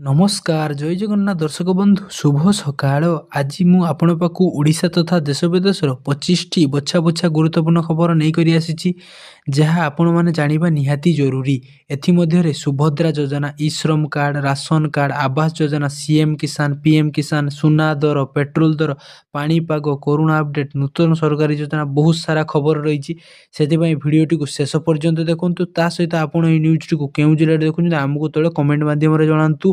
ନମସ୍କାର ଜୟ ଜଗନ୍ନାଥ ଦର୍ଶକ ବନ୍ଧୁ ଶୁଭ ସକାଳ। ଆଜି ମୁଁ ଆପଣଙ୍କ ପାଖକୁ ଓଡ଼ିଶା ତଥା ଦେଶ ବିଦେଶର 25ଟି ବଛା ବଛା ଗୁରୁତ୍ୱପୂର୍ଣ୍ଣ ଖବର ନେଇକରି ଆସିଛି, ଯାହା ଆପଣମାନେ ଜାଣିବା ନିହାତି ଜରୁରୀ। ଏଥିମଧ୍ୟରେ ସୁଭଦ୍ରା ଯୋଜନା, ଇ ଶ୍ରମ card, ration card, Awas Yojana, CM କିଷାନ, ପିଏମ୍ କିଷାନ, ସୁନା ଦର, ପେଟ୍ରୋଲ ଦର, ପାଣିପାଗ, କରୁଣା ଅପଡେଟ୍, ନୂତନ ସରକାରୀ ଯୋଜନା, ବହୁତ ସାରା ଖବର ରହିଛି। ସେଥିପାଇଁ ଭିଡ଼ିଓଟିକୁ ଶେଷ ପର୍ଯ୍ୟନ୍ତ ଦେଖନ୍ତୁ। ତା ସହିତ ଆପଣ ଏହି ନ୍ୟୁଜ୍ଟିକୁ କେଉଁ ଜିଲ୍ଲାରେ ଦେଖୁଛନ୍ତି ଆମକୁ ତଳେ କମେଣ୍ଟ ମାଧ୍ୟମରେ ଜଣାନ୍ତୁ।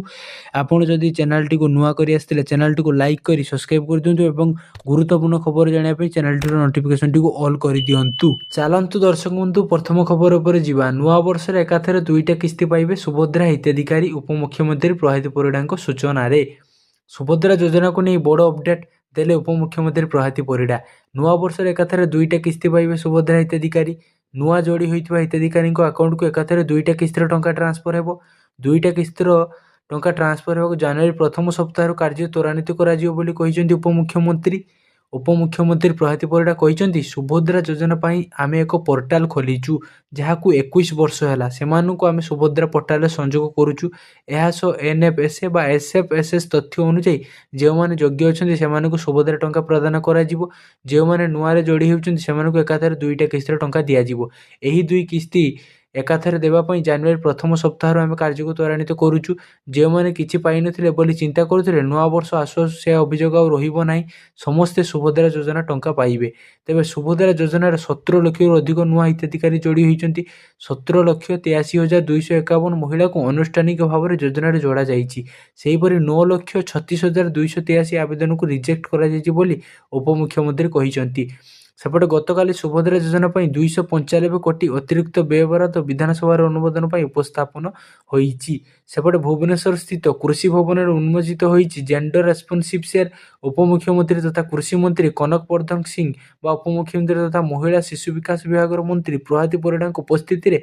ଆପଣ ଯଦି ଚ୍ୟାନେଲଟିକୁ ନୂଆ କରି ଆସିଥିଲେ ଚ୍ୟାନେଲଟିକୁ ଲାଇକ୍ କରି ସବସ୍କ୍ରାଇବ୍ କରିଦିଅନ୍ତୁ ଏବଂ ଗୁରୁତ୍ୱପୂର୍ଣ୍ଣ ଖବର ଜାଣିବା ପାଇଁ ଚ୍ୟାନେଲଟିର ନୋଟିଫିକେସନଟିକୁ ଅଲ୍ କରିଦିଅନ୍ତୁ। ଚାଲନ୍ତୁ ଦର୍ଶକ ବନ୍ଧୁ ପ୍ରଥମ ଖବର ଉପରେ ଯିବା। ନୂଆ ବର୍ଷରେ ଏକାଥରେ 2ଟା କିସ୍ତି ପାଇବେ ସୁଭଦ୍ରା ହିତାଧିକାରୀ, ଉପମୁଖ୍ୟମନ୍ତ୍ରୀ ପ୍ରଭାତୀ ପରିଡ଼ାଙ୍କ ସୂଚନାରେ। ସୁଭଦ୍ରା ଯୋଜନାକୁ ନେଇ ବଡ଼ ଅପଡେଟ୍ ଦେଲେ ଉପମୁଖ୍ୟମନ୍ତ୍ରୀ ପ୍ରଭାତୀ ପରିଡ଼ା। ନୂଆ ବର୍ଷରେ ଏକାଥରେ 2ଟା କିସ୍ତି ପାଇବେ ସୁଭଦ୍ରା ହିତାଧିକାରୀ। ନୂଆ ଯୋଡ଼ି ହୋଇଥିବା ହିତାଧିକାରୀଙ୍କ ଆକାଉଣ୍ଟକୁ ଏକାଥରେ 2ଟା କିସ୍ତିର ଟଙ୍କା ଟ୍ରାନ୍ସଫର ହେବ। 2ଟା କିସ୍ତିର ଟଙ୍କା ଟ୍ରାନ୍ସଫର ହେବାକୁ ଜାନୁଆରୀ ପ୍ରଥମ ସପ୍ତାହରୁ କାର୍ଯ୍ୟ ତ୍ୱରାନ୍ୱିତ କରାଯିବ ବୋଲି କହିଛନ୍ତି ଉପମୁଖ୍ୟମନ୍ତ୍ରୀ। ଉପମୁଖ୍ୟମନ୍ତ୍ରୀ ପ୍ରଭାତୀ ପରିଡ଼ା କହିଛନ୍ତି, ସୁଭଦ୍ରା ଯୋଜନା ପାଇଁ ଆମେ ଏକ ପୋର୍ଟାଲ ଖୋଲିଛୁ, ଯାହାକୁ 21 ବର୍ଷ ହେଲା ସେମାନଙ୍କୁ ଆମେ ସୁଭଦ୍ରା ପୋର୍ଟାଲରେ ସଂଯୋଗ କରୁଛୁ। ଏହା ସହ ଏନ୍ଏଫ୍ଏସ୍ଏ ବା ଏସ୍ଏଫ୍ଏସ୍ଏସ୍ ତଥ୍ୟ ଅନୁଯାୟୀ ଯେଉଁମାନେ ଯୋଗ୍ୟ ଅଛନ୍ତି ସେମାନଙ୍କୁ ସୁଭଦ୍ରା ଟଙ୍କା ପ୍ରଦାନ କରାଯିବ। ଯେଉଁମାନେ ନୂଆରେ ଯୋଡ଼ି ହେଉଛନ୍ତି ସେମାନଙ୍କୁ ଏକାଥରେ 2ଟା କିସ୍ତିର ଟଙ୍କା ଦିଆଯିବ। ଏହି 2 କିସ୍ତି ଏକାଥରେ ଦେବା ପାଇଁ ଜାନୁଆରୀ ପ୍ରଥମ ସପ୍ତାହରୁ ଆମେ କାର୍ଯ୍ୟକୁ ତ୍ୱରାନ୍ୱିତ କରୁଛୁ। ଯେଉଁମାନେ କିଛି ପାଇନଥିଲେ ବୋଲି ଚିନ୍ତା କରୁଥିଲେ, ନୂଆ ବର୍ଷ ଆସୁ ଆସୁ ସେ ଅଭିଯୋଗ ଆଉ ରହିବ ନାହିଁ। ସମସ୍ତେ ସୁଭଦ୍ରା ଯୋଜନା ଟଙ୍କା ପାଇବେ। ତେବେ ସୁଭଦ୍ରା ଯୋଜନାରେ 17 ଲକ୍ଷରୁ ଅଧିକ ନୂଆ ହିତାଧିକାରୀ ଯୋଡ଼ି ହୋଇଛନ୍ତି। 17,83,251 ମହିଳାଙ୍କୁ ଆନୁଷ୍ଠାନିକ ଭାବରେ ଯୋଜନାରେ ଯୋଡ଼ାଯାଇଛି। ସେହିପରି 9,36,283 ଆବେଦନକୁ ରିଜେକ୍ଟ କରାଯାଇଛି ବୋଲି ଉପମୁଖ୍ୟମନ୍ତ୍ରୀ କହିଛନ୍ତି। ସେପଟେ ଗତକାଲି ସୁଭଦ୍ରା ଯୋଜନା ପାଇଁ 295 କୋଟି ଅତିରିକ୍ତ ବ୍ୟୟ ବରାଦ ବିଧାନସଭାର ଅନୁମୋଦନ ପାଇଁ ଉପସ୍ଥାପନ ହୋଇଛି। ସେପଟେ ଭୁବନେଶ୍ୱର ସ୍ଥିତ କୃଷି ଭବନରେ ଉନ୍ମୋଚିତ ହୋଇଛି ଜେଣ୍ଡର ରେସ୍ପନ୍ସିଭ୍ ସେଲ୍। ଉପମୁଖ୍ୟମନ୍ତ୍ରୀ ତଥା କୃଷି ମନ୍ତ୍ରୀ କନକ ବର୍ଦ୍ଧନ ସିଂ ବା ଉପମୁଖ୍ୟମନ୍ତ୍ରୀ ତଥା ମହିଳା ଶିଶୁ ବିକାଶ ବିଭାଗର ମନ୍ତ୍ରୀ ପ୍ରଭାତୀ ପରିଡ଼ାଙ୍କ ଉପସ୍ଥିତିରେ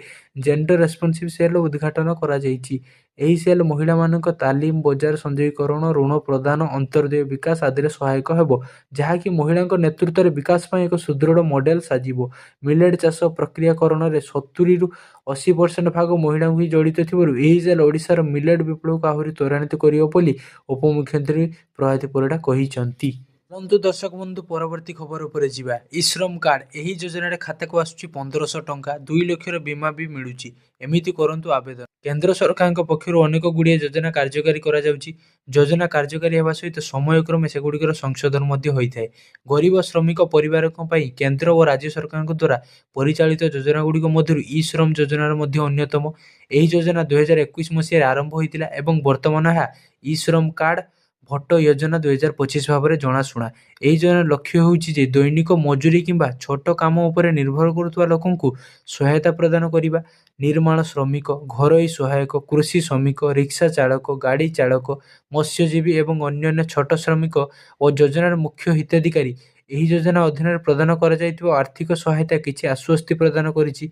ଜେଣ୍ଡର ରେସ୍ପନ୍ସିଭ୍ ସେଲ୍ର ଉଦ୍ଘାଟନ କରାଯାଇଛି। ଏହି ସେଲ୍ ମହିଳାମାନଙ୍କ ତାଲିମ, ବଜାର ସଂଯୋଗୀକରଣ, ଋଣ ପ୍ରଦାନ, ଅନ୍ତର୍ଦେୟ ବିକାଶ ଆଦିରେ ସହାୟକ ହେବ, ଯାହାକି ମହିଳାଙ୍କ ନେତୃତ୍ୱରେ ବିକାଶ ପାଇଁ ଏକ ସୁଦୃଢ଼ ମଡେଲ ସାଜିବ। ମିଲେଟ୍ ଚାଷ ପ୍ରକ୍ରିୟାକରଣରେ 70ରୁ 80% ଭାଗ ମହିଳାଙ୍କୁ ହିଁ ଜଡ଼ିତ ଥିବାରୁ ଏହି ସେଲ୍ ଓଡ଼ିଶାର ମିଲେଟ୍ ବିପ୍ଳବକୁ ଆହୁରି ତ୍ୱରାନ୍ୱିତ କରିବ ବୋଲି ଉପମୁଖ୍ୟମନ୍ତ୍ରୀ ପ୍ରଭାତୀ ପରିଡ଼ା କହିଛନ୍ତି। ବନ୍ଧୁ ଦର୍ଶକ ବନ୍ଧୁ ପରବର୍ତ୍ତୀ ଖବର ଉପରେ ଯିବା। ଇ ଶ୍ରମ କାର୍ଡ଼, ଏହି ଯୋଜନାରେ ଖାତାକୁ ଆସୁଛି 1500 ଟଙ୍କା, 2 ଲକ୍ଷର ବୀମା ବି ମିଳୁଛି। ଏମିତି କରନ୍ତୁ ଆବେଦନ। କେନ୍ଦ୍ର ସରକାରଙ୍କ ପକ୍ଷରୁ ଅନେକ ଗୁଡ଼ିଏ ଯୋଜନା କାର୍ଯ୍ୟକାରୀ କରାଯାଉଛି। ଯୋଜନା କାର୍ଯ୍ୟକାରୀ ହେବା ସହିତ ସମୟକ୍ରମେ ସେଗୁଡ଼ିକର ସଂଶୋଧନ ମଧ୍ୟ ହୋଇଥାଏ। ଗରିବ ଶ୍ରମିକ ପରିବାରଙ୍କ ପାଇଁ କେନ୍ଦ୍ର ଓ ରାଜ୍ୟ ସରକାରଙ୍କ ଦ୍ୱାରା ପରିଚାଳିତ ଯୋଜନାଗୁଡ଼ିକ ମଧ୍ୟରୁ ଇ ଶ୍ରମ ଯୋଜନାର ମଧ୍ୟ ଅନ୍ୟତମ। ଏହି ଯୋଜନା 2021 ମସିହାରେ ଆରମ୍ଭ ହୋଇଥିଲା ଏବଂ ବର୍ତ୍ତମାନ ଏହା ଇ ଶ୍ରମ କାର୍ଡ଼ ଭୋଟ ଯୋଜନା 2025 ଭାବରେ ଜଣାଶୁଣା। ଏହି ଯୋଜନାର ଲକ୍ଷ୍ୟ ହେଉଛି ଯେ ଦୈନିକ ମଜୁରୀ କିମ୍ବା ଛୋଟ କାମ ଉପରେ ନିର୍ଭର କରୁଥିବା ଲୋକଙ୍କୁ ସହାୟତା ପ୍ରଦାନ କରିବା। ନିର୍ମାଣ ଶ୍ରମିକ, ଘରୋଇ ସହାୟକ, କୃଷି ଶ୍ରମିକ, ରିକ୍ସା ଚାଳକ, ଗାଡ଼ି ଚାଳକ, ମତ୍ସ୍ୟଜୀବୀ ଏବଂ ଅନ୍ୟାନ୍ୟ ଛୋଟ ଶ୍ରମିକ ଓ ଯୋଜନାର ମୁଖ୍ୟ ହିତାଧିକାରୀ। ଏହି ଯୋଜନା ଅଧୀନରେ ପ୍ରଦାନ କରାଯାଇଥିବା ଆର୍ଥିକ ସହାୟତା କିଛି ଆଶ୍ୱସ୍ତି ପ୍ରଦାନ କରିଛି,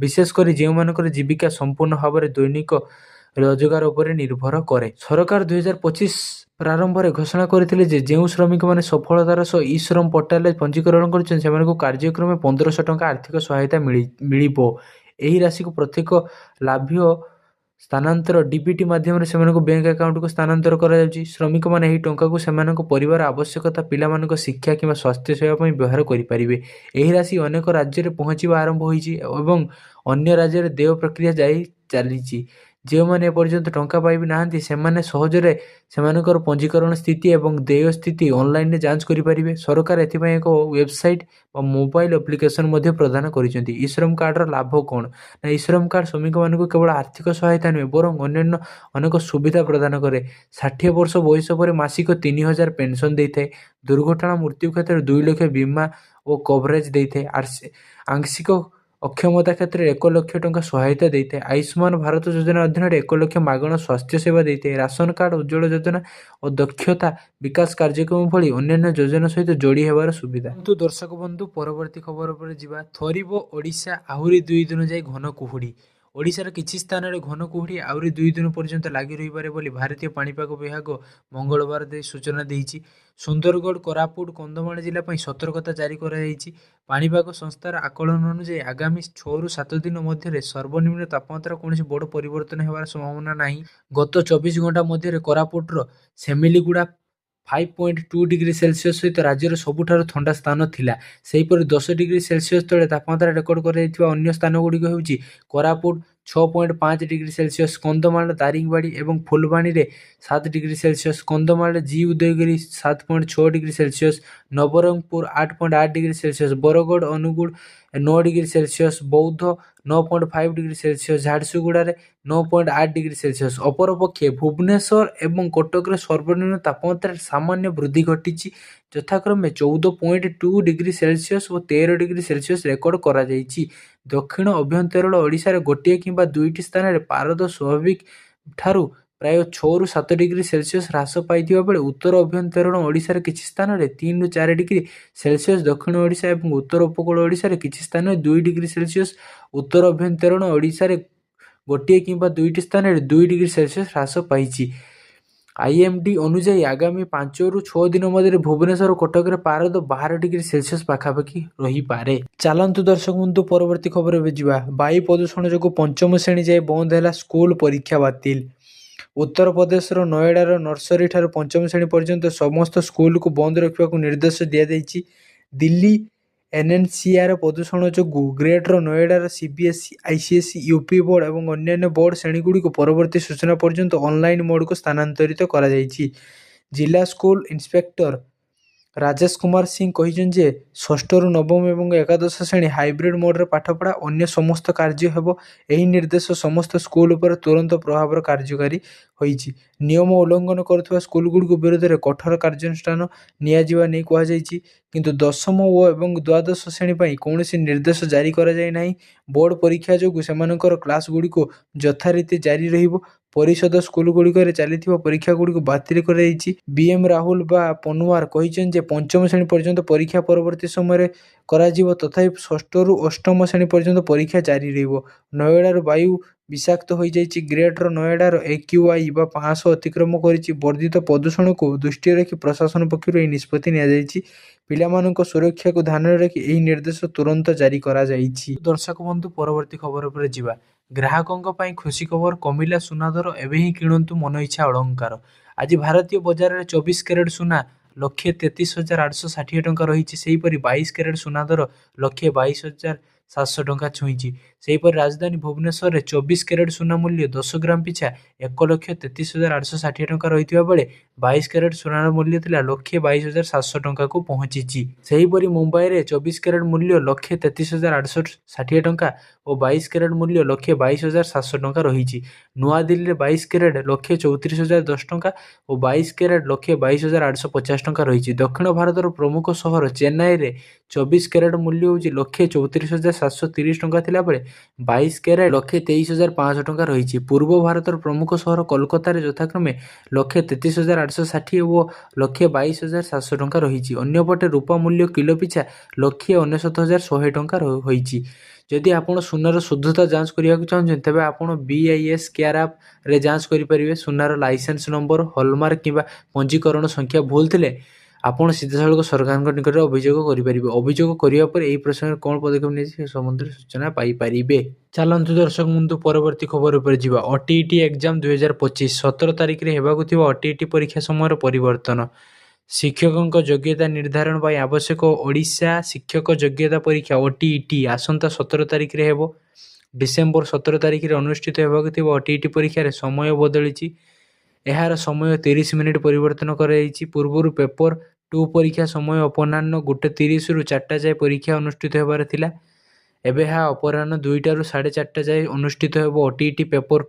ବିଶେଷ କରି ଯେଉଁମାନଙ୍କର ଜୀବିକା ସମ୍ପୂର୍ଣ୍ଣ ଭାବରେ ଦୈନିକ ରୋଜଗାର ଉପରେ ନିର୍ଭର କରେ। ସରକାର 2025 ପ୍ରାରମ୍ଭରେ ଘୋଷଣା କରିଥିଲେ ଯେ ଯେଉଁ ଶ୍ରମିକମାନେ ସଫଳତାର ସହ ଇ ଶ୍ରମ ପୋର୍ଟାଲରେ ପଞ୍ଜୀକରଣ କରିଛନ୍ତି ସେମାନଙ୍କୁ କାର୍ଯ୍ୟକ୍ରମେ 1500 ଟଙ୍କା ଆର୍ଥିକ ସହାୟତା ମିଳିବ। ଏହି ରାଶିକୁ ପ୍ରତ୍ୟେକ ଲାଭ୍ୟ ସ୍ଥାନାନ୍ତର ଡିବିଟି ମାଧ୍ୟମରେ ସେମାନଙ୍କ ବ୍ୟାଙ୍କ ଆକାଉଣ୍ଟକୁ ସ୍ଥାନାନ୍ତର କରାଯାଉଛି। ଶ୍ରମିକମାନେ ଏହି ଟଙ୍କାକୁ ସେମାନଙ୍କ ପରିବାର ଆବଶ୍ୟକତା, ପିଲାମାନଙ୍କ ଶିକ୍ଷା କିମ୍ବା ସ୍ୱାସ୍ଥ୍ୟ ସେବା ପାଇଁ ବ୍ୟବହାର କରିପାରିବେ। ଏହି ରାଶି ଅନେକ ରାଜ୍ୟରେ ପହଞ୍ଚିବା ଆରମ୍ଭ ହୋଇଛି ଏବଂ ଅନ୍ୟ ରାଜ୍ୟରେ ଦେୟ ପ୍ରକ୍ରିୟା ଚାଲିଛି। ଯେଉଁମାନେ ଏପର୍ଯ୍ୟନ୍ତ ଟଙ୍କା ପାଇବି ନାହାନ୍ତି ସେମାନେ ସହଜରେ ସେମାନଙ୍କର ପଞ୍ଜୀକରଣ ସ୍ଥିତି ଏବଂ ଦେୟ ସ୍ଥିତି ଅନଲାଇନରେ ଯାଞ୍ଚ କରିପାରିବେ। ସରକାର ଏଥିପାଇଁ ଏକ ୱେବସାଇଟ୍ ବା ମୋବାଇଲ ଆପ୍ଲିକେସନ ମଧ୍ୟ ପ୍ରଦାନ କରିଛନ୍ତି। ଇ ଶ୍ରମ କାର୍ଡ଼ର ଲାଭ କ'ଣ? ନା ଇ ଶ୍ରମ କାର୍ଡ଼ ଶ୍ରମିକମାନଙ୍କୁ କେବଳ ଆର୍ଥିକ ସହାୟତା ନୁହେଁ ବରଂ ଅନ୍ୟାନ୍ୟ ଅନେକ ସୁବିଧା ପ୍ରଦାନ କରେ। 60 ବର୍ଷ ବୟସ ପରେ ମାସିକ 3000 ପେନସନ ଦେଇଥାଏ। ଦୁର୍ଘଟଣା ମୃତ୍ୟୁ କ୍ଷେତ୍ରରେ 2 ଲକ୍ଷ ବୀମା ଓ କଭରେଜ ଦେଇଥାଏ। ଆଂଶିକ ଅକ୍ଷମତା କ୍ଷେତ୍ରରେ 1 ଲକ୍ଷ ଟଙ୍କା ସହାୟତା ଦେଇଥାଏ। ଆୟୁଷ୍ମାନ ଭାରତ ଯୋଜନା ଅଧୀନରେ 1 ଲକ୍ଷ ମାଗଣା ସ୍ୱାସ୍ଥ୍ୟ ସେବା ଦେଇଥାଏ। ରାସନ କାର୍ଡ଼, ଉଜ୍ଜ୍ୱଳ ଯୋଜନା ଓ ଦକ୍ଷତା ବିକାଶ କାର୍ଯ୍ୟକ୍ରମ ଭଳି ଅନ୍ୟାନ୍ୟ ଯୋଜନା ସହିତ ଯୋଡ଼ି ହେବାର ସୁବିଧା। କିନ୍ତୁ ଦର୍ଶକ ବନ୍ଧୁ ପରବର୍ତ୍ତୀ ଖବର ଉପରେ ଯିବା। ଥରିବ ଓଡ଼ିଶା, ଆହୁରି 2 ଦିନ ଯାଇ ଘନ କୁହୁଡ଼ି। ଓଡ଼ିଶାର କିଛି ସ୍ଥାନରେ ଘନ କୁହୁଡ଼ି ଆହୁରି 2 ଦିନ ପର୍ଯ୍ୟନ୍ତ ଲାଗି ରହିପାରେ ବୋଲି ଭାରତୀୟ ପାଣିପାଗ ବିଭାଗ ମଙ୍ଗଳବାର ସୂଚନା ଦେଇଛି। ସୁନ୍ଦରଗଡ଼, କୋରାପୁଟ, କନ୍ଧମାଳ ଜିଲ୍ଲା ପାଇଁ ସତର୍କତା ଜାରି କରାଯାଇଛି। ପାଣିପାଗ ସଂସ୍ଥାର ଆକଳନ ଅନୁଯାୟୀ ଆଗାମୀ 6ରୁ 7 ଦିନ ମଧ୍ୟରେ ସର୍ବନିମ୍ନ ତାପମାତ୍ରା କୌଣସି ବଡ଼ ପରିବର୍ତ୍ତନ ହେବାର ସମ୍ଭାବନା ନାହିଁ। ଗତ 24 ଘଣ୍ଟା ମଧ୍ୟରେ କୋରାପୁଟର ସେମିଲିଗୁଡ଼ା 5.2 ଡିଗ୍ରୀ ସେଲସିୟସ୍ ସହିତ ରାଜ୍ୟର ସବୁଠାରୁ ଥଣ୍ଡା ସ୍ଥାନ ଥିଲା। ସେହିପରି 10 ଡିଗ୍ରୀ ସେଲସିୟସ୍ ତଳେ ତାପମାତ୍ରା ରେକର୍ଡ କରାଯାଇଥିବା ଅନ୍ୟ ସ୍ଥାନଗୁଡ଼ିକ ହେଉଛି କୋରାପୁଟ 6.5 ଡିଗ୍ରୀ ସେଲସିୟସ୍, କନ୍ଧମାଳ, ଦାରିଙ୍ଗବାଡ଼ି ଏବଂ ଫୁଲବାଣୀରେ 7 degree Celsius, Kandhamal G Udayagiri 7.6 degree Celsius, Nabarangpur 8.8 degree Celsius, Bargarh, Angul 9 degree Celsius, Boudh 9.5 degree Celsius, ଝାରସୁଗୁଡ଼ାରେ 9.8 ଡିଗ୍ରୀ ସେଲସିୟସ୍। ଅପରପକ୍ଷେ ଭୁବନେଶ୍ୱର ଏବଂ କଟକରେ ସର୍ବନିମ୍ନ ତାପମାତ୍ରାରେ ସାମାନ୍ୟ ବୃଦ୍ଧି ଘଟିଛି, ଯଥାକ୍ରମେ 14.2 ଡିଗ୍ରୀ ସେଲସିୟସ୍ ଓ 13 ଡିଗ୍ରୀ ସେଲସିୟସ୍ ରେକର୍ଡ କରାଯାଇଛି। ଦକ୍ଷିଣ ଅଭ୍ୟନ୍ତରୀଣ ଓଡ଼ିଶାରେ ଗୋଟିଏ କିମ୍ବା ଦୁଇଟି ସ୍ଥାନରେ ପାରଦ ସ୍ୱାଭାବିକ ଠାରୁ ପ୍ରାୟ 6ରୁ 7 ଡିଗ୍ରୀ ସେଲସିୟସ୍ ହ୍ରାସ ପାଇଥିବା ବେଳେ ଉତ୍ତର ଅଭ୍ୟନ୍ତରୀଣ ଓଡ଼ିଶାର କିଛି ସ୍ଥାନରେ 3ରୁ 4 ଡିଗ୍ରୀ ସେଲସିୟସ୍, ଦକ୍ଷିଣ ଓଡ଼ିଶା ଏବଂ ଉତ୍ତର ଉପକୂଳ ଓଡ଼ିଶାରେ କିଛି ସ୍ଥାନରେ 2 ଡିଗ୍ରୀ ସେଲସିୟସ୍, ଉତ୍ତର ଅଭ୍ୟନ୍ତରୀଣ ଓଡ଼ିଶାରେ ଗୋଟିଏ କିମ୍ବା ଦୁଇଟି ସ୍ଥାନରେ 2 ଡିଗ୍ରୀ ସେଲସିୟସ୍ ହ୍ରାସ ପାଇଛି। IMD ଅନୁଯାୟୀ ଆଗାମୀ 5ରୁ 6 ଦିନ ମଧ୍ୟରେ ଭୁବନେଶ୍ୱର ଓ କଟକରେ ପାରଦ 12 ଡିଗ୍ରୀ ସେଲସିୟସ୍ ପାଖାପାଖି ରହିପାରେ। ଚାଲନ୍ତୁ ଦର୍ଶକ ବନ୍ଧୁ ପରବର୍ତ୍ତୀ ଖବରକୁ ଯିବା। ବାୟୁ ପ୍ରଦୂଷଣ ଯୋଗୁଁ 5ମ ଶ୍ରେଣୀ ଯାଏଁ ବନ୍ଦ ହେଲା ସ୍କୁଲ ପରୀକ୍ଷା ବାତିଲ। ଉତ୍ତରପ୍ରଦେଶର ନଏଡାର ନର୍ସରୀ ଠାରୁ 5ମ ଶ୍ରେଣୀ ପର୍ଯ୍ୟନ୍ତ ସମସ୍ତ ସ୍କୁଲକୁ ବନ୍ଦ ରଖିବାକୁ ନିର୍ଦ୍ଦେଶ ଦିଆଯାଇଛି। ଦିଲ୍ଲୀ NNCR ପ୍ରଦୂଷଣ ଯୋଗୁଁ ଗ୍ରେଟର ନଏଡାର CBSE, ICSE, UP ବୋର୍ଡ ଏବଂ ଅନ୍ୟାନ୍ୟ ବୋର୍ଡ ଶ୍ରେଣୀଗୁଡ଼ିକୁ ପରବର୍ତ୍ତୀ ସୂଚନା ପର୍ଯ୍ୟନ୍ତ ଅନଲାଇନ୍ ମୋଡକୁ ସ୍ଥାନାନ୍ତରିତ କରାଯାଇଛି। ଜିଲ୍ଲା ସ୍କୁଲ ଇନ୍ସପେକ୍ଟର ରାଜେଶ କୁମାର ସିଂ କହିଛନ୍ତି ଯେ 6ରୁ 9ମ ଏବଂ ଏକାଦଶ ଶ୍ରେଣୀ ହାଇବ୍ରିଡ୍ ମୋଡରେ ପାଠପଢ଼ା, ଅନ୍ୟ ସମସ୍ତ କାର୍ଯ୍ୟ ହେବ। ଏହି ନିର୍ଦ୍ଦେଶ ସମସ୍ତ ସ୍କୁଲ ଉପରେ ତୁରନ୍ତ ପ୍ରଭାବରେ କାର୍ଯ୍ୟକାରୀ ହୋଇଛି। ନିୟମ ଉଲ୍ଲଂଘନ କରୁଥିବା ସ୍କୁଲଗୁଡ଼ିକ ବିରୋଧରେ କଠୋର କାର୍ଯ୍ୟାନୁଷ୍ଠାନ ନିଆଯିବା ନେଇ କୁହାଯାଇଛି। କିନ୍ତୁ 10ମ ଏବଂ ଦ୍ୱାଦଶ ଶ୍ରେଣୀ ପାଇଁ କୌଣସି ନିର୍ଦ୍ଦେଶ ଜାରି କରାଯାଇ ନାହିଁ। ବୋର୍ଡ ପରୀକ୍ଷା ଯୋଗୁଁ ସେମାନଙ୍କର କ୍ଲାସଗୁଡ଼ିକୁ ଯଥାରୀତି ଜାରି ରହିବ। ପରିଷଦ ସ୍କୁଲଗୁଡ଼ିକରେ ଚାଲିଥିବା ପରୀକ୍ଷାଗୁଡ଼ିକୁ ବାତିଲ କରାଯାଇଛି। BM ରାହୁଲ ବା ପନୱାର କହିଛନ୍ତି ଯେ 5ମ ଶ୍ରେଣୀ ପର୍ଯ୍ୟନ୍ତ ପରୀକ୍ଷା ପରବର୍ତ୍ତୀ ସମୟରେ କରାଯିବ, ତଥାପି 6ରୁ 8ମ ଶ୍ରେଣୀ ପର୍ଯ୍ୟନ୍ତ ପରୀକ୍ଷା ଜାରି ରହିବ। ନଏଡାର ବାୟୁ ବିଷାକ୍ତ ହୋଇଯାଇଛି। ଗ୍ରେଟର ନଏଡାର AQI ବା 500 ଅତିକ୍ରମ କରିଛି। ବର୍ଦ୍ଧିତ ପ୍ରଦୂଷଣକୁ ଦୃଷ୍ଟିରେ ରଖି ପ୍ରଶାସନ ପକ୍ଷରୁ ଏହି ନିଷ୍ପତ୍ତି ନିଆଯାଇଛି। ପିଲାମାନଙ୍କ ସୁରକ୍ଷାକୁ ଧ୍ୟାନରେ ରଖି ଏହି ନିର୍ଦ୍ଦେଶ ତୁରନ୍ତ ଜାରି କରାଯାଇଛି। ଦର୍ଶକ ବନ୍ଧୁ ପରବର୍ତ୍ତୀ ଖବର ଉପରେ ଯିବା। ଗ୍ରାହକଙ୍କ ପାଇଁ ଖୁସି ଖବର, କମିଲା ସୁନା ଦର, ଏବେ ହିଁ କିଣନ୍ତୁ ମନ ଇଚ୍ଛା ଅଳଙ୍କାର। ଆଜି ଭାରତୀୟ ବଜାରରେ 24 କ୍ୟାରେଟ୍ ସୁନା 1,33,860 ଟଙ୍କା ରହିଛି। ସେହିପରି 22 କ୍ୟାରେଟ୍ ସୁନା ଦର 1,22,700 ଟଙ୍କା ଛୁଇଁଛି। ସେହିପରି ରାଜଧାନୀ ଭୁବନେଶ୍ୱରରେ 24 କ୍ୟାରେଟ୍ ସୁନା ମୂଲ୍ୟ 10 ଗ୍ରାମ ପିଛା 1,33,860 ଟଙ୍କା ରହିଥିବା ବେଳେ 22 କ୍ୟାରେଟ୍ ସୁନାର ମୂଲ୍ୟ ଥିଲା 1,22,700 ଟଙ୍କାକୁ ପହଞ୍ଚିଛି। ସେହିପରି ମୁମ୍ବାଇରେ 24 କ୍ୟାରେଟ୍ ମୂଲ୍ୟ 1,33,860 ଟଙ୍କା ଓ 22 କ୍ୟାରେଟ୍ ମୂଲ୍ୟ 1,22,700 ଟଙ୍କା ରହିଛି। ନୂଆଦିଲ୍ଲୀରେ 22 କ୍ୟାରେଟ୍ 1,34,010 ଟଙ୍କା ଓ 22 କ୍ୟାରେଟ୍ 1,22,850 ଟଙ୍କା ରହିଛି। ଦକ୍ଷିଣ ଭାରତର ପ୍ରମୁଖ ସହର ଚେନ୍ନାଇରେ 24 କ୍ୟାରେଟ୍ ମୂଲ୍ୟ ହେଉଛି 1,34,730 ଟଙ୍କା ଥିଲାବେଳେ 22 କ୍ୟାରେଟ୍ 1,23,500 ଟଙ୍କା ରହିଛି। ପୂର୍ବ ଭାରତର ପ୍ରମୁଖ ସହର କୋଲକାତାରେ ଯଥାକ୍ରମେ 1,33,860 ଓ 1,22,700 ଟଙ୍କା ରହିଛି। ଅନ୍ୟପଟେ ରୂପା ମୂଲ୍ୟ କିଲୋ ପିଛା 1,69,100 ଟଙ୍କା ହୋଇଛି। ଯଦି ଆପଣ ସୁନାର ଶୁଦ୍ଧତା ଯାଞ୍ଚ କରିବାକୁ ଚାହୁଁଛନ୍ତି, ତେବେ ଆପଣ BIS କେୟାର ଆପ୍ରେ ଯାଞ୍ଚ କରିପାରିବେ। ସୁନାର ଲାଇସେନ୍ସ ନମ୍ବର, ହଲମାର୍କ କିମ୍ବା ପଞ୍ଜୀକରଣ ସଂଖ୍ୟା ଭୁଲ ଥିଲେ ଆପଣ ସିଧାସଳଖ ସରକାରଙ୍କ ନିକଟରେ ଅଭିଯୋଗ କରିପାରିବେ। ଅଭିଯୋଗ କରିବା ପରେ ଏହି ପ୍ରସଙ୍ଗରେ କ'ଣ ପଦକ୍ଷେପ ନିଆଯାଇଛି ସେ ସମ୍ବନ୍ଧରେ ସୂଚନା ପାଇପାରିବେ। ଚାଲନ୍ତୁ ଦର୍ଶକ ବନ୍ଧୁ ପରବର୍ତ୍ତୀ ଖବର ଉପରେ ଯିବା। OTET ଏକ୍ଜାମ୍ 2025 17 ତାରିଖରେ ହେବାକୁ ଥିବା OTET ପରୀକ୍ଷା ସମୟର ପରିବର୍ତ୍ତନ। ଶିକ୍ଷକଙ୍କ ଯୋଗ୍ୟତା ନିର୍ଦ୍ଧାରଣ ପାଇଁ ଆବଶ୍ୟକ ଓଡ଼ିଶା ଶିକ୍ଷକ ଯୋଗ୍ୟତା ପରୀକ୍ଷା OTET ଆସନ୍ତା 17 ତାରିଖରେ ହେବ। ଡିସେମ୍ବର 17 ତାରିଖରେ ଅନୁଷ୍ଠିତ ହେବାକୁ ଥିବା OTET ପରୀକ୍ଷାରେ ସମୟ ବଦଳିଛି। ଏହାର ସମୟ 30 ମିନିଟ୍ ପରିବର୍ତ୍ତନ କରାଯାଇଛି। ପୂର୍ବରୁ ପେପର 2 ପରୀକ୍ଷା ସମୟ ଅପରାହ୍ନ 1:30ରୁ 4ଟା ଯାଏ ପରୀକ୍ଷା ଅନୁଷ୍ଠିତ ହେବାର ଥିଲା। ଏବେ ଏହା ଅପରାହ୍ନ 2ଟାରୁ 4:30 ଯାଏ ଅନୁଷ୍ଠିତ ହେବ। OTET ପେପର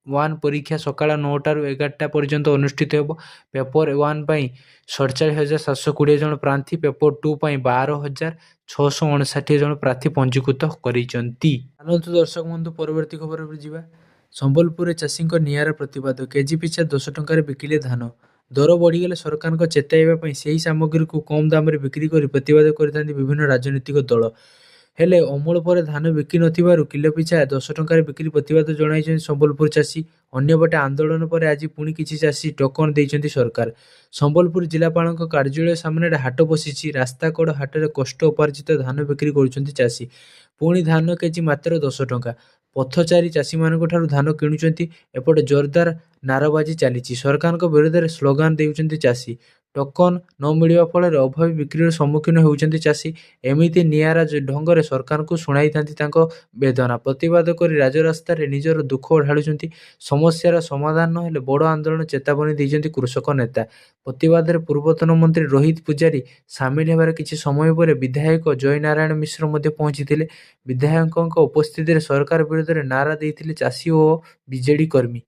1 ପରୀକ୍ଷା ସକାଳ 9ଟାରୁ 11ଟା ପର୍ଯ୍ୟନ୍ତ ଅନୁଷ୍ଠିତ ହେବ। ପେପର 1 ପାଇଁ 47,720 ଜଣ ପ୍ରାର୍ଥୀ, ପେପର 2 ପାଇଁ 12,659 ଜଣ ପ୍ରାର୍ଥୀ ପଞ୍ଜୀକୃତ କରିଛନ୍ତି। ଚାଲନ୍ତୁ ଦର୍ଶକ ବନ୍ଧୁ ପରବର୍ତ୍ତୀ ଖବରକୁ ଯିବା। ସମ୍ବଲପୁରରେ ଚାଷୀଙ୍କ ନିଆରା ପ୍ରତିବାଦ, କେଜି ପିଛା 10 ଟଙ୍କାରେ ବିକିଲେ ଧାନ। ଦର ବଢ଼ିଗଲେ ସରକାରଙ୍କ ଚେତାଇବା ପାଇଁ ସେହି ସାମଗ୍ରୀକୁ କମ୍ ଦାମରେ ବିକ୍ରି କରି ପ୍ରତିବାଦ କରିଥାନ୍ତି ବିଭିନ୍ନ ରାଜନୈତିକ ଦଳ। ହେଲେ ଅମଳ ପରେ ଧାନ ବିକି ନଥିବାରୁ କିଲୋ ପିଛା 10 ଟଙ୍କାରେ ବିକ୍ରି ପ୍ରତିବାଦ ଜଣାଇଛନ୍ତି ସମ୍ବଲପୁର ଚାଷୀ। ଅନ୍ୟପଟେ ଆନ୍ଦୋଳନ ପରେ ଆଜି ପୁଣି କିଛି ଚାଷୀ ଟୋକନ ଦେଇଛନ୍ତି ସରକାର। ସମ୍ବଲପୁର ଜିଲ୍ଲାପାଳଙ୍କ କାର୍ଯ୍ୟାଳୟ ସାମ୍ନାରେ ହାଟ ବସିଛି। ରାସ୍ତାକଡ଼ ହାଟରେ କଷ୍ଟ ଉପାର୍ଜିତ ଧାନ ବିକ୍ରି କରୁଛନ୍ତି ଚାଷୀ। ପୁଣି ଧାନ କେଜି ମାତ୍ର 10 ଟଙ୍କା। ପଥଚାରୀ ଚାଷୀମାନଙ୍କଠାରୁ ଧାନ କିଣୁଛନ୍ତି। ଏପଟେ ଜୋରଦାର ନାରାବାଜି ଚାଲିଛି। ସରକାରଙ୍କ ବିରୋଧରେ ସ୍ଲୋଗାନ ଦେଉଛନ୍ତି ଚାଷୀ। ଟୋକନ ନ ମିଳିବା ଫଳରେ ଅଭାବୀ ବିକ୍ରିର ସମ୍ମୁଖୀନ ହେଉଛନ୍ତି ଚାଷୀ। ଏମିତି ନିଆରା ଢଙ୍ଗରେ ସରକାରଙ୍କୁ ଶୁଣାଇଥାନ୍ତି ତାଙ୍କ ବେଦନା। ପ୍ରତିବାଦ କରି ରାଜରାସ୍ତାରେ ନିଜର ଦୁଃଖ ଢାଳୁଛନ୍ତି। ସମସ୍ୟାର ସମାଧାନ ନହେଲେ ବଡ଼ ଆନ୍ଦୋଳନ ଚେତାବନୀ ଦେଇଛନ୍ତି କୃଷକ ନେତା। ପ୍ରତିବାଦରେ ପୂର୍ବତନ ମନ୍ତ୍ରୀ ରୋହିତ ପୂଜାରୀ ସାମିଲ ହେବାର କିଛି ସମୟ ପରେ ବିଧାୟକ ଜୟନାରାୟଣ ମିଶ୍ର ମଧ୍ୟ ପହଞ୍ଚିଥିଲେ। ବିଧାୟକଙ୍କ ଉପସ୍ଥିତିରେ ସରକାର ବିରୋଧରେ ନାରା ଦେଇଥିଲେ ଚାଷୀ ଓ ବିଜେଡି କର୍ମୀ।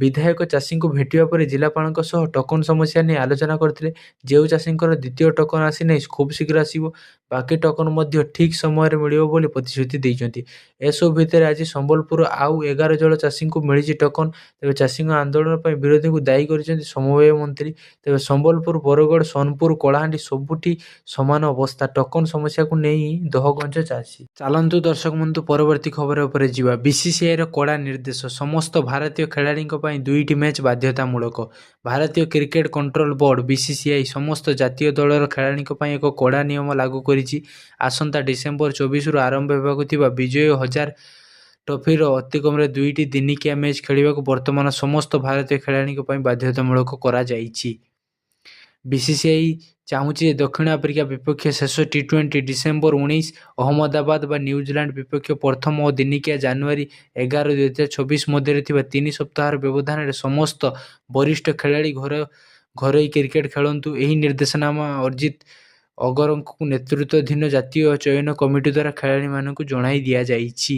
ବିଧାୟକ ଚାଷୀଙ୍କୁ ଭେଟିବା ପରେ ଜିଲ୍ଲାପାଳଙ୍କ ସହ ଟୋକନ ସମସ୍ୟା ନେଇ ଆଲୋଚନା କରିଥିଲେ। ଯେଉଁ ଚାଷୀଙ୍କର ଦ୍ୱିତୀୟ ଟୋକନ ଆସିନାହିଁ ଖୁବ୍ ଶୀଘ୍ର ଆସିବ। ବାକି ଟୋକନ ମଧ୍ୟ ଠିକ୍ ସମୟରେ ମିଳିବ ବୋଲି ପ୍ରତିଶ୍ରୁତି ଦେଇଛନ୍ତି। ଏସବୁ ଭିତରେ ଆଜି ସମ୍ବଲପୁର ଆଉ 11 ଜଣ ଚାଷୀଙ୍କୁ ମିଳିଛି ଟୋକନ। ତେବେ ଚାଷୀଙ୍କ ଆନ୍ଦୋଳନ ପାଇଁ ବିରୋଧୀଙ୍କୁ ଦାୟୀ କରିଛନ୍ତି ସମବାୟ ମନ୍ତ୍ରୀ। ତେବେ ସମ୍ବଲପୁର, ବରଗଡ଼, ସୋନପୁର, କଳାହାଣ୍ଡି ସବୁଠି ସମାନ ଅବସ୍ଥା। ଟୋକନ ସମସ୍ୟାକୁ ନେଇ ଦହଗଞ୍ଜ ଚାଷୀ। ଚାଲନ୍ତୁ ଦର୍ଶକ ବନ୍ଧୁ ପରବର୍ତ୍ତୀ ଖବର ଉପରେ ଯିବା। ବିସିସିଆଇର କଡ଼ା ନିର୍ଦ୍ଦେଶ। ସମସ୍ତ ଭାରତୀୟ ଖେଳାଳିଙ୍କ ପାଇଁ 2ଟି ମ୍ୟାଚ୍ ବାଧ୍ୟତାମୂଳକ। ଭାରତୀୟ କ୍ରିକେଟ କଣ୍ଟ୍ରୋଲ ବୋର୍ଡ ବିସିସିଆଇ ସମସ୍ତ ଜାତୀୟ ଦଳର ଖେଳାଳିଙ୍କ ପାଇଁ ଏକ କଡ଼ା ନିୟମ ଲାଗୁ କରିଛି। ଆସନ୍ତା ଡିସେମ୍ବର 24ରୁ ଆରମ୍ଭ ହେବାକୁ ଥିବା ବିଜୟ ହଜାର ଟ୍ରଫିର ଅତିକମରେ 2ଟି ଦିନିକିଆ ମ୍ୟାଚ୍ ଖେଳିବାକୁ ବର୍ତ୍ତମାନ ସମସ୍ତ ଭାରତୀୟ ଖେଳାଳିଙ୍କ ପାଇଁ ବାଧ୍ୟତାମୂଳକ କରାଯାଇଛି। ବିସିସିଆଇ ଚାହୁଁଛି ଯେ ଦକ୍ଷିଣ ଆଫ୍ରିକା ବିପକ୍ଷ ଶେଷ ଟି20 ଡିସେମ୍ବର 19, ଅହମ୍ମଦାବାଦ ବା ନ୍ୟୁଜିଲାଣ୍ଡ ବିପକ୍ଷ ପ୍ରଥମ ଓ ଦିନିକିଆ ଜାନୁଆରୀ 11, 2024 ମଧ୍ୟରେ ଥିବା 3 ସପ୍ତାହର ବ୍ୟବଧାନରେ ସମସ୍ତ ବରିଷ୍ଠ ଖେଳାଳି ଘରୋଇ କ୍ରିକେଟ ଖେଳନ୍ତୁ। ଏହି ନିର୍ଦ୍ଦେଶନାମା ଅଜିତ ଅଗରଙ୍କ ନେତୃତ୍ୱାଧୀନ ଜାତୀୟ ଚୟନ କମିଟି ଦ୍ୱାରା ଖେଳାଳିମାନଙ୍କୁ ଜଣାଇ ଦିଆଯାଇଛି।